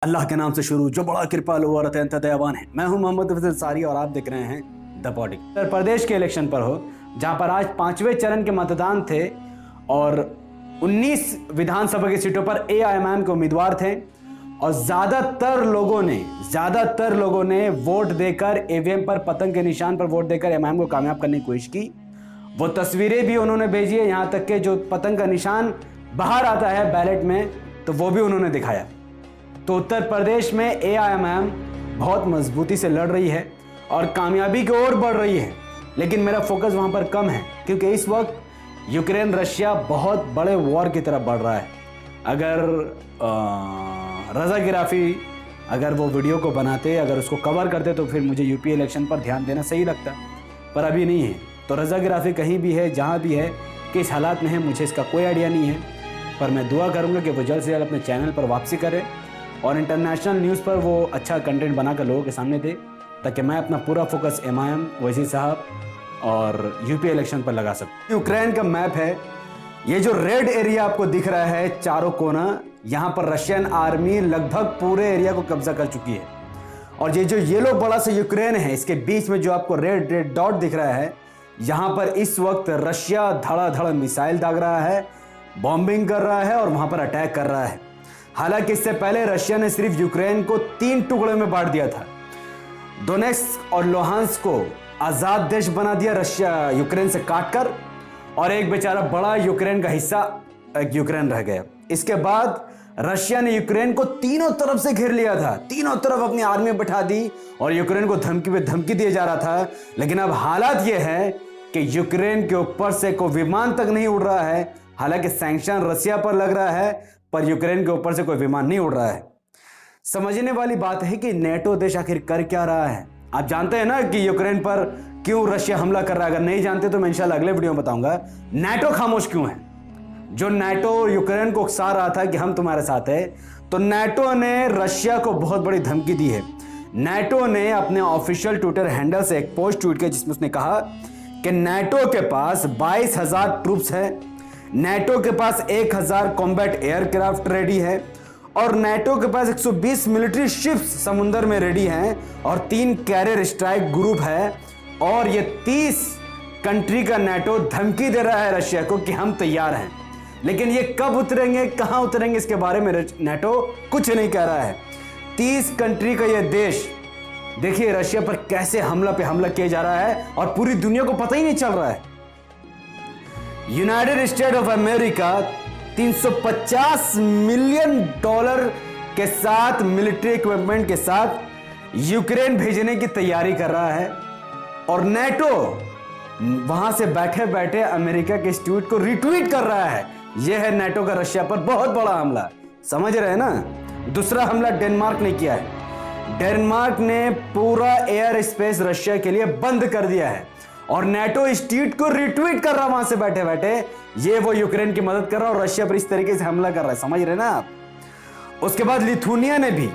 अल्लाह के नाम से शुरू जो बड़ा कृपालु और अत्यंत दयावान है। मैं हूं मोहम्मद हफीज अंसारी और आप देख रहे हैं द पॉलिटिक्स। उत्तर प्रदेश के इलेक्शन पर हो, जहां पर आज 5वें चरण के मतदान थे और 19 विधानसभा की सीटों पर एआईएमआईएम के उम्मीदवार थे और ज्यादातर लोगों ने वोट देकर ईवीएम पर पतंग के निशान पर वोट देकर एमआईएम को कामयाब करने की कोशिश की। वो तस्वीरें भी उन्होंने भेजी है, यहां तक कि जो पतंग का निशान बाहर आता है बैलेट में तो वो भी उन्होंने दिखाया। तो उत्तर प्रदेश में एआईएमआईएम बहुत मजबूती से लड़ रही है और कामयाबी की ओर बढ़ रही है, लेकिन मेरा फोकस वहां पर कम है क्योंकि इस वक्त यूक्रेन रशिया बहुत बड़े वॉर की तरफ बढ़ रहा है। अगर रजा गिराफी अगर वो वीडियो को बनाते, अगर उसको कवर करते तो फिर मुझे यूपी इलेक्शन पर ध्यान देना सही लगता, पर अभी नहीं है। तो रजा गिराफी कहीं भी है, जहाँ भी है, किस हालात में है, मुझे इसका कोई आइडिया नहीं है, पर मैं दुआ करूँगा कि वो जल्द से जल्द अपने चैनल पर वापसी करे और इंटरनेशनल न्यूज़ पर वो अच्छा कंटेंट बनाकर लोगों के सामने दे, ताकि मैं अपना पूरा फोकस एमआईएम, ओवैसी साहब और यूपी इलेक्शन पर लगा सकूं। यूक्रेन का मैप है, ये जो रेड एरिया आपको दिख रहा है चारों कोना, यहाँ पर रशियन आर्मी लगभग पूरे एरिया को कब्जा कर चुकी है। और ये जो येलो बड़ा सा यूक्रेन है, इसके बीच में जो आपको रेड रेड डॉट दिख रहा है, यहाँ पर इस वक्त रशिया धड़ाधड़ मिसाइल दाग रहा है, बॉम्बिंग कर रहा है और वहाँ पर अटैक कर रहा है। हालांकि इससे पहले रशिया ने सिर्फ यूक्रेन को 3 टुकड़े में बांट दिया था। डोनेट्स्क और लुहांस्क को आजाद देश बना दिया रशिया यूक्रेन से काटकर, और एक बेचारा बड़ा यूक्रेन का हिस्सा यूक्रेन रह गया। इसके बाद रशिया ने यूक्रेन को तीनों तरफ से घेर लिया था, तीनों तरफ अपनी आर्मी बैठा दी और यूक्रेन को धमकी पे धमकी दिए जा रहा था। लेकिन अब हालात ये है कि यूक्रेन के ऊपर से कोई विमान तक नहीं उड़ रहा है। हालांकि सैंक्शन रशिया पर लग रहा है, पर यूक्रेन के ऊपर से कोई विमान नहीं उड़ रहा है। समझने वाली बात है कि नेटो देश आखिर कर क्या रहा है। आप जानते हैं ना कि यूक्रेन पर क्यों रशिया हमला कर रहा है। अगर नहीं जानते तो मैं इंशाल्लाह अगले वीडियो में बताऊंगा। नेटो खामोश क्यों है? जो नेटो यूक्रेन को उकसा रहा था कि हम तुम्हारे साथ है, तो नेटो ने रशिया को बहुत बड़ी धमकी दी है। नेटो ने अपने ऑफिशियल ट्विटर हैंडल से एक पोस्ट ट्वीट किया जिसमें उसने कहा कि नेटो के पास 22,000 ट्रूप्स है, नेटो के पास 1,000 कॉम्बैट एयरक्राफ्ट रेडी है और नेटो के पास 120 मिलिट्री शिप्स समुद्र में रेडी हैं और 3 कैरियर स्ट्राइक ग्रुप है। और ये 30 कंट्री का नेटो धमकी दे रहा है रशिया को कि हम तैयार हैं। लेकिन ये कब उतरेंगे, कहां उतरेंगे, इसके बारे में नेटो कुछ नहीं कह रहा है। 30 कंट्री का ये देश, देखिए रशिया पर कैसे हमला पे हमला किया जा रहा है और पूरी दुनिया को पता ही नहीं चल रहा है। United state of America 350 million dollar के साथ मिलिट्री इक्विपमेंट के साथ यूक्रेन भेजने की तैयारी कर रहा है और नेटो वहां से बैठे बैठे अमेरिका के इस ट्वीट को रिट्वीट कर रहा है। यह है नेटो का रशिया पर बहुत बड़ा हमला। समझ रहे हैं ना? दूसरा हमला डेनमार्क ने किया है। डेनमार्क ने पूरा एयर स्पेस रशिया के लिए बंद कर दिया है और नेटो इस ट्वीट को रिट्वीट कर रहा है वहां से बैठे बैठे। ये वो यूक्रेन की मदद कर रहा है और रशिया पर इस तरीके से हमला कर रहा है। समझ रहे ना आप? उसके बाद लिथुनिया ने भी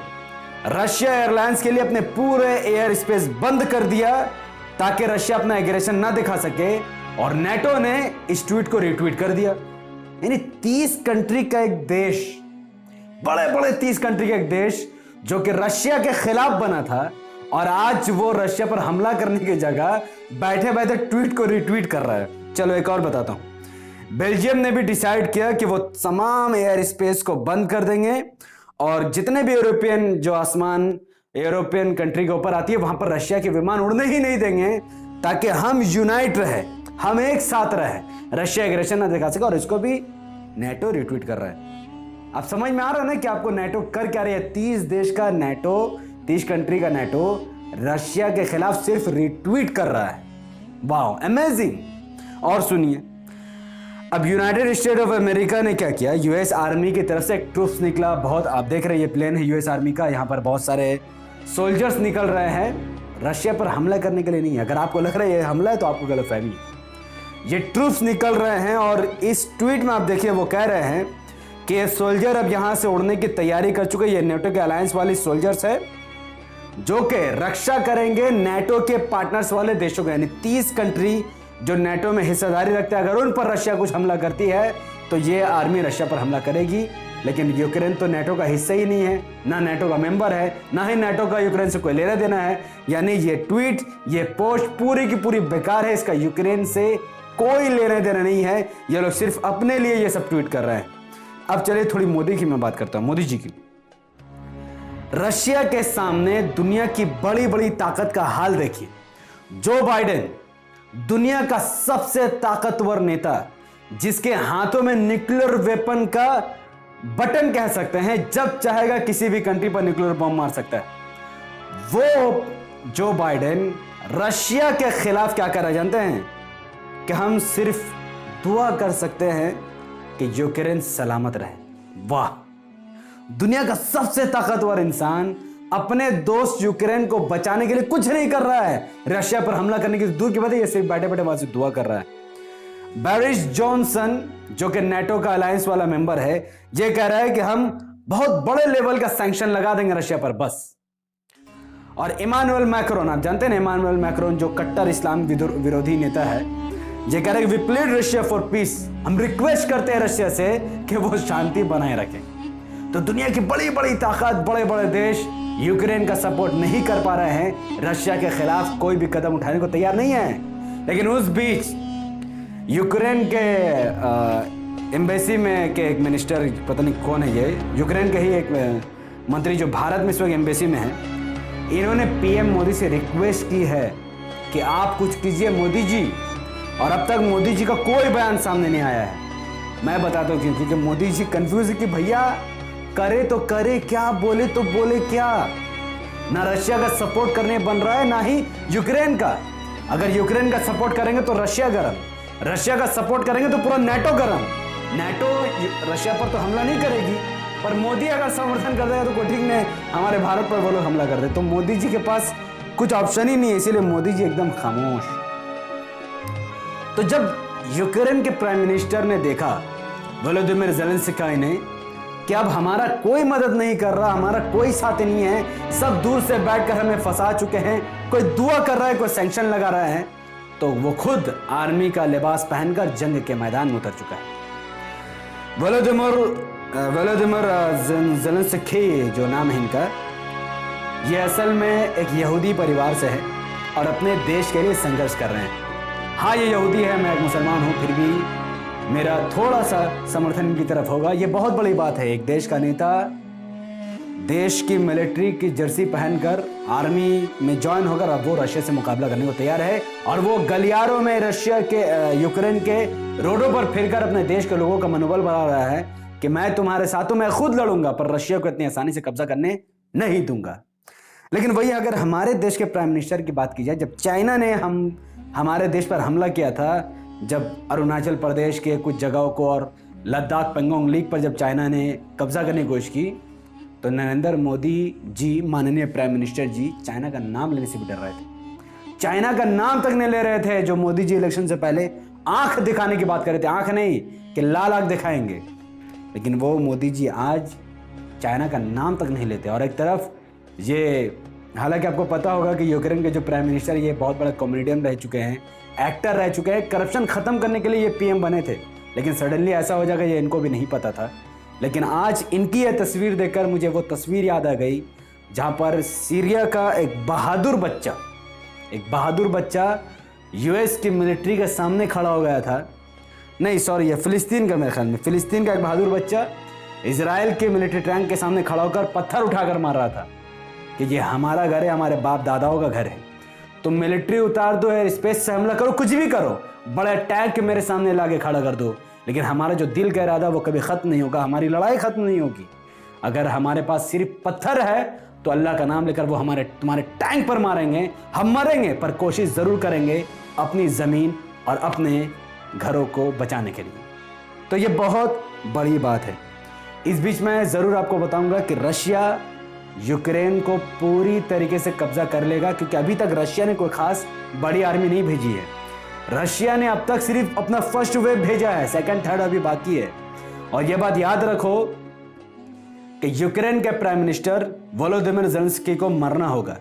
रशिया एयरलाइंस के लिए अपने पूरे एयर स्पेस बंद कर दिया ताकि रशिया अपना एग्रेशन ना दिखा सके, और नेटो ने इस ट्वीट को रिट्वीट कर दिया। यानी 30 कंट्री का एक देश, बड़े बड़े 30 कंट्री का एक देश जो कि रशिया के खिलाफ बना था, और आज वो रशिया पर हमला करने की जगह बैठे बैठे ट्वीट को रिट्वीट कर रहा है। चलो एक और बताता हूं। बेल्जियम ने भी डिसाइड किया कि वो तमाम एयर स्पेस को बंद कर देंगे और जितने भी यूरोपियन जो आसमान यूरोपियन कंट्री के ऊपर आती है वहां पर रशिया के विमान उड़ने ही नहीं देंगे, ताकि हम यूनाइट रहे, हम एक साथ रहे, रशिया एग्रेशन ना दिखा सके। और इसको भी नेटो रिट्वीट कर रहा है। अब समझ में आ रहा है ना कि आपको नेटो कर क्या रही है? 30 देश का नेटो, 30 कंट्री का नेटो रशिया के खिलाफ सिर्फ रिट्वीट कर रहा है। Wow, amazing. और सुनिए, अब यूनाइटेड स्टेट ऑफ अमेरिका ने क्या किया, यूएस आर्मी की तरफ से एक ट्रूप्स निकला। बहुत, आप देख रहे हैं ये प्लेन है यूएस आर्मी का, यहाँ पर बहुत सारे सोल्जर्स निकल रहे हैं रशिया पर हमला करने के लिए। नहीं, अगर आपको लग रहा है ये हमला है तो आपको गलतफहमी है। ये ट्रूप्स निकल रहे हैं और इस ट्वीट में आप देखिए वो कह रहे हैं कि ये सोल्जर अब यहां से उड़ने की तैयारी कर चुके। ये नेटो के अलायंस वाली सोल्जर्स है जो कि रक्षा करेंगे नेटो के पार्टनर्स वाले देशों के, यानी 30 कंट्री जो नेटो में हिस्सेदारी रखते हैं। अगर उन पर रशिया कुछ हमला करती है तो ये आर्मी रशिया पर हमला करेगी। लेकिन यूक्रेन तो नेटो का हिस्सा ही नहीं है, ना नेटो का मेंबर है, ना ही नेटो का यूक्रेन से कोई लेना देना है। यानी ये ट्वीट, ये पोस्ट पूरी की पूरी बेकार है, इसका यूक्रेन से कोई लेना देना नहीं है। ये लोग सिर्फ अपने लिए ये सब ट्वीट कर रहे हैं। अब चलिए थोड़ी मोदी की मैं बात करता हूं, मोदी जी की। रशिया के सामने दुनिया की बड़ी बड़ी ताकत का हाल देखिए। जो बाइडेन दुनिया का सबसे ताकतवर नेता, जिसके हाथों में न्यूक्लियर वेपन का बटन कह सकते हैं, जब चाहेगा किसी भी कंट्री पर न्यूक्लियर बम मार सकता है, वो जो बाइडेन रशिया के खिलाफ क्या कर रहे जानते हैं? कि हम सिर्फ दुआ कर सकते हैं कि यूक्रेन सलामत रहे। वाह, दुनिया का सबसे ताकतवर इंसान अपने दोस्त यूक्रेन को बचाने के लिए कुछ नहीं कर रहा है, रशिया पर हमला करने की दूर की बात है, ये सिर्फ बैठे बैठे वहां से दुआ कर रहा है। बोरिस जॉनसन जो कि नेटो का अलायंस वाला मेंबर है, ये कह रहा है कि हम बहुत बड़े लेवल का सैंक्शन लगा देंगे रशिया पर बस। और इमानुएल मैक्रोन, आप जानते हैं इमानुएल मैक्रोन जो कट्टर इस्लाम विरोधी नेता है, ये कह रहे हैं we plead Russia for peace, हम रिक्वेस्ट करते हैं रशिया से कि वो शांति बनाए रखें। तो दुनिया की बड़ी बड़ी ताकत, बड़े बड़े देश यूक्रेन का सपोर्ट नहीं कर पा रहे हैं, रशिया के खिलाफ कोई भी कदम उठाने को तैयार नहीं है। लेकिन उस बीच यूक्रेन के एम्बेसी में के एक मिनिस्टर, पता नहीं कौन है ये, यूक्रेन के ही एक मंत्री जो भारत में इस वक्त एम्बेसी में है, इन्होंने पीएम मोदी से रिक्वेस्ट की है कि आप कुछ कीजिए मोदी जी। और अब तक मोदी जी का कोई बयान सामने नहीं आया है। मैं बताता हूँ क्यों, क्योंकि मोदी जी कंफ्यूज है कि भैया करे तो करे क्या, बोले तो बोले क्या। ना रशिया का सपोर्ट करने बन रहा है, ना ही यूक्रेन का। अगर यूक्रेन का सपोर्ट करेंगे तो रशिया गरम, रशिया का सपोर्ट करेंगे तो पूरा नेटो गरम। नेटो रशिया पर तो हमला नहीं करेगी, पर मोदी अगर समर्थन कर देगा तो कोई ठीक नहीं, हमारे भारत पर वो लोग हमला कर दे। तो मोदी जी के पास कुछ ऑप्शन ही नहीं है, इसीलिए मोदी जी एकदम खामोश। तो जब यूक्रेन के प्राइम मिनिस्टर ने देखा वोलोदिमीर ज़ेलेंस्की ने कि अब हमारा कोई मदद नहीं कर रहा, हमारा कोई साथ नहीं है, सब दूर से बैठकर हमें फंसा चुके हैं, कोई दुआ कर रहा है, कोई सैंक्शन लगा रहा है, तो वो खुद आर्मी का लिबास पहनकर जंग के मैदान में उतर चुका है। वोलोदिमीर ज़ेलेंस्की जो नाम है इनका, ये असल में एक यहूदी परिवार से है और अपने देश के लिए संघर्ष कर रहे हैं। हाँ, ये यहूदी है, मैं एक मुसलमान हूँ, फिर भी मेरा थोड़ा सा समर्थन इनकी तरफ होगा। ये बहुत बड़ी बात है, एक देश का नेता देश की मिलिट्री की जर्सी पहनकर आर्मी में ज्वाइन होकर अब वो रशिया से मुकाबला करने को तैयार है। और वो गलियारों में रशिया के यूक्रेन के रोडों पर फिरकर अपने देश के लोगों का मनोबल बढ़ा रहा है कि मैं तुम्हारे साथ हूं, मैं खुद लड़ूंगा, पर रशिया को इतनी आसानी से कब्जा करने नहीं दूंगा। लेकिन वही अगर हमारे देश के प्राइम मिनिस्टर की बात की जाए, जब चाइना ने हमारे देश पर हमला किया था, जब अरुणाचल प्रदेश के कुछ जगहों को और लद्दाख पेंगोंग लीग पर जब चाइना ने कब्जा करने की कोशिश की, तो नरेंद्र मोदी जी, माननीय प्राइम मिनिस्टर जी, चाइना का नाम लेने से भी डर रहे थे। चाइना का नाम तक नहीं ले रहे थे। जो मोदी जी इलेक्शन से पहले आंख दिखाने की बात कर रहे थे, आंख नहीं कि लाल आंख दिखाएंगे, लेकिन वो मोदी जी आज चाइना का नाम तक नहीं लेते। और एक तरफ ये, हालांकि आपको पता होगा कि यूक्रेन के जो प्राइम मिनिस्टर, ये बहुत बड़ा कॉमेडियन रह चुके हैं, एक्टर रह चुके हैं, करप्शन खत्म करने के लिए ये पीएम बने थे, लेकिन सडनली ऐसा हो जाएगा ये इनको भी नहीं पता था। लेकिन आज इनकी यह तस्वीर देखकर मुझे वो तस्वीर याद आ गई जहां पर सीरिया का एक बहादुर बच्चा यूएस की मिलिट्री के सामने खड़ा हो गया था। नहीं सॉरी, ये फिलिस्तीन का, मेरे ख्याल में फिलिस्तीन का एक बहादुर बच्चा इजराइल के मिलिट्री टैंक के सामने खड़ा होकर पत्थर उठाकर मार रहा था कि ये हमारा घर है, हमारे बाप दादाओं का घर है, तुम मिलिट्री उतार दो, एयर स्पेस से हमला करो, कुछ भी करो, बड़ा टैंक मेरे सामने लाके खड़ा कर दो, लेकिन हमारा जो दिल का इरादा वो कभी खत्म नहीं होगा, हमारी लड़ाई खत्म नहीं होगी। अगर हमारे पास सिर्फ पत्थर है तो अल्लाह का नाम लेकर वो तुम्हारे टैंक पर मारेंगे, हम मरेंगे, पर कोशिश जरूर करेंगे अपनी जमीन और अपने घरों को बचाने के लिए। तो ये बहुत बड़ी बात है। इस बीच मैं जरूर आपको बताऊंगा कि रशिया यूक्रेन को पूरी तरीके से कब्जा कर लेगा, क्योंकि अभी तक रशिया ने कोई खास बड़ी आर्मी नहीं भेजी है। रशिया ने अब तक सिर्फ अपना फर्स्ट वेव भेजा है, सेकंड थर्ड अभी बाकी है। और यह बात याद रखो कि यूक्रेन के प्राइम मिनिस्टर वोलोदिमीर ज़ेलेंस्की को मरना होगा,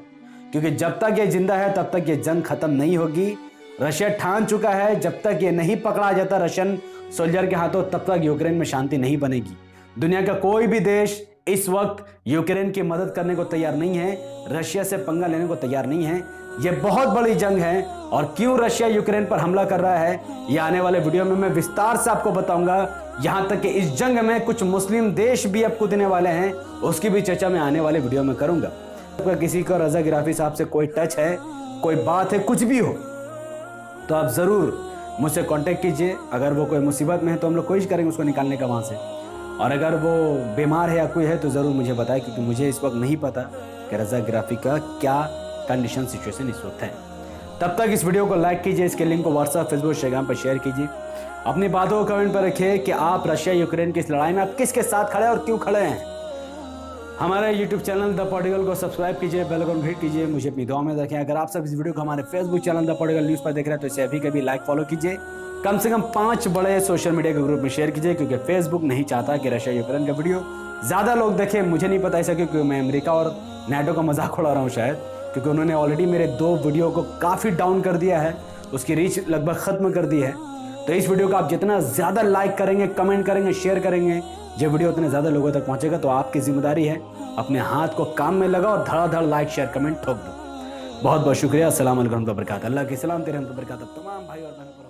क्योंकि जब तक ये जिंदा है तब तक ये जंग खत्म नहीं होगी। रशिया ठान चुका है, जब तक ये नहीं पकड़ा जाता रशियन सोल्जर के हाथों, तब तक यूक्रेन में शांति नहीं बनेगी। दुनिया का कोई भी देश इस वक्त यूक्रेन की मदद करने को तैयार नहीं है, रशिया से पंगा लेने को तैयार नहीं है। यह बहुत बड़ी जंग है और क्यों रशिया यूक्रेन पर हमला कर रहा है यह आने वाले वीडियो में मैं विस्तार से आपको बताऊंगा। यहां तक कि इस जंग में कुछ मुस्लिम देश भी अब कूदने वाले हैं, उसकी भी चर्चा मैं आने वाले वीडियो में करूंगा। अगर किसी को रजा गिराफी साहब से कोई टच है, कोई बात है, कुछ भी हो, तो आप जरूर मुझसे कांटेक्ट कीजिए। अगर वो कोई मुसीबत में है तो हम लोग कोशिश करेंगे उसको निकालने का वहाँ से, और अगर वो बीमार है या कोई है तो ज़रूर मुझे बताएं, क्योंकि मुझे इस वक्त नहीं पता कि रजा गिराफी का क्या कंडीशन सिचुएशन इस वक्त है। तब तक इस वीडियो को लाइक कीजिए, इसके लिंक को व्हाट्सएप, फेसबुक, इंस्टाग्राम पर शेयर कीजिए। अपनी बातों को कमेंट पर रखिए कि आप रशिया यूक्रेन की इस लड़ाई में आप किसके साथ खड़े हैं और क्यों खड़े हैं। हमारे यूट्यूब चैनल द पॉलिटिकल को सब्सक्राइब कीजिए, बेल आइकन हिट कीजिए, मुझे अपनी दुआ में रखें। अगर आप सब इस वीडियो को हमारे Facebook channel the political news पर देख रहे हैं तो इसे अभी कभी लाइक फॉलो कीजिए। कम से कम 5 बड़े सोशल मीडिया के ग्रुप में शेयर कीजिए, क्योंकि फेसबुक नहीं चाहता कि रशिया यूक्रेन का वीडियो ज़्यादा लोग देखें। मुझे नहीं पता ऐसा क्योंकि मैं अमेरिका और नाटो का मजाक उड़ा रहा हूँ शायद, क्योंकि उन्होंने ऑलरेडी मेरे 2 वीडियो को काफ़ी डाउन कर दिया है, उसकी रीच लगभग ख़त्म कर दी है। तो इस वीडियो को आप जितना ज़्यादा लाइक करेंगे, कमेंट करेंगे, शेयर करेंगे, जब वीडियो उतने ज़्यादा लोगों तक पहुँचेगा तो आपकी जिम्मेदारी है अपने हाथ को काम में लगा और धड़ाधड़ लाइक, शेयर, कमेंट ठोक दो। बहुत बहुत शुक्रिया। अस्सलाम वालेकुम व बरकातहू। अल्लाह के सलाम तेरे हम बरकातहू तमाम भाई और बहनों।